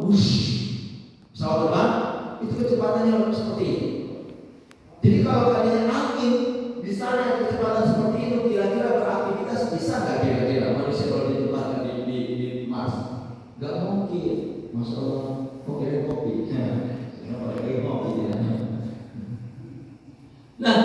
wush, pesawat terbang itu kecepatannya seperti itu. Jadi kalau adanya angin di sana kecepatan seperti itu, kira-kira beraktivitas bisa nggak kira-kira manusia kalau ditempatkan di Mars? Nggak mungkin. Masya Allah, pakai kopi. Pakai kopi ya. Nah,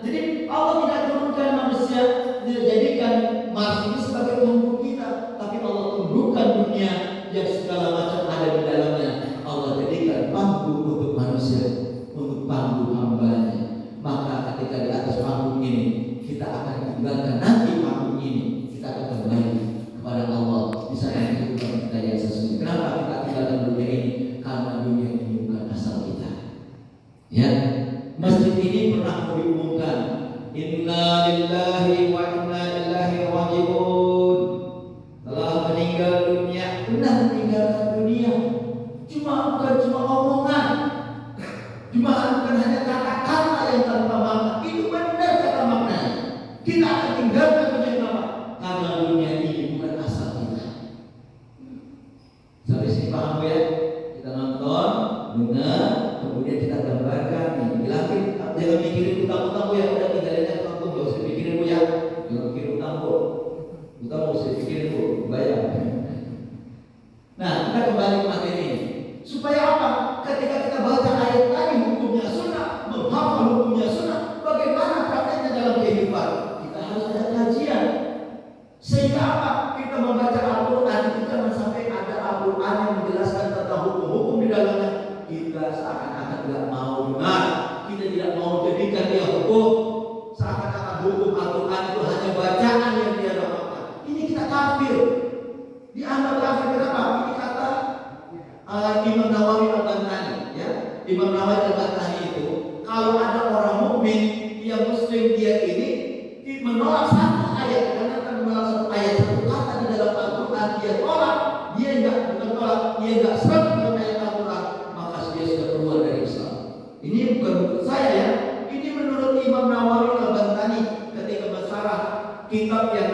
jadi Allah tidak turunkan manusia, tidak jadikan Mars ini sebagai penghulu kita, tapi Allah tundukkan dunia yang segala macam ada di dalamnya. Allah jadikan panggung untuk manusia, untuk panggung hambanya. Maka ketika di atas panggung ini kita akan tinggalkan nanti panggung ini, kita akan kembali kepada Allah. Di sana kehidupan kita yang sesungguhnya. Kenapa kita tinggalkan dunia ini? Karena dunia ini bukan asal kita. Ya, masjid ini pernah diumumkan, Inna lillahi wa inna ilaihi raji'un. Telah meninggal dunia, benar meninggalkan dunia. Bukan cuma omongan, bukan hanya kata-kata yang tanpa makna. Itu benar kata maknanya. Kita akan tinggalkan dunia apa? Karena dunia ini bukan asal kita. Sampai sini paham ya? Kita nonton, dengar, kemudian kita gambarkan nih. Dilatih, jangan mikirin utang-utang ya, udah tinggalin aja utang, gak usah pikirin ya. Jangan mikirin utang kok. Utang gak usah pikirin kok, bayar. Nah, kita kembali ke materi ini. Supaya apa? Ketika kita baca ayat tadi hukumnya sunnah, menghafal hukumnya sunnah, bagaimana prakteknya dalam kehidupan? Kita harus ada kajian. Sehingga apa? Kita membaca Al-Quran itu jangan sampai ada Al-Quran yang menjelaskan tentang hukum-hukum di dalamnya. Kita seakan-akan tidak mau dengar. Kita tidak mau jadikan dia hukum. Seakan-akan hukum Al-Quran itu hanya bacaan yang dia dapatkan. Ini kita kafir. Dianggap kafir kenapa? Ini kata Imam Nawawi Al-Bantani, ya. Imam Nawawi Al-Bantani itu kalau ada orang mukmin, dia muslim, dia ini menolak satu ayat, karena akan menolak satu ayat, satu kata di dalam Al-Quran, dia tolak, dia enggak bukan tolak, dia enggak serap dengan ayat Al-Quran, maka dia sudah keluar dari Islam. Ini bukan menurut saya ya, ini menurut Imam Nawawi Al-Bantani ketika mensyarah kitab yang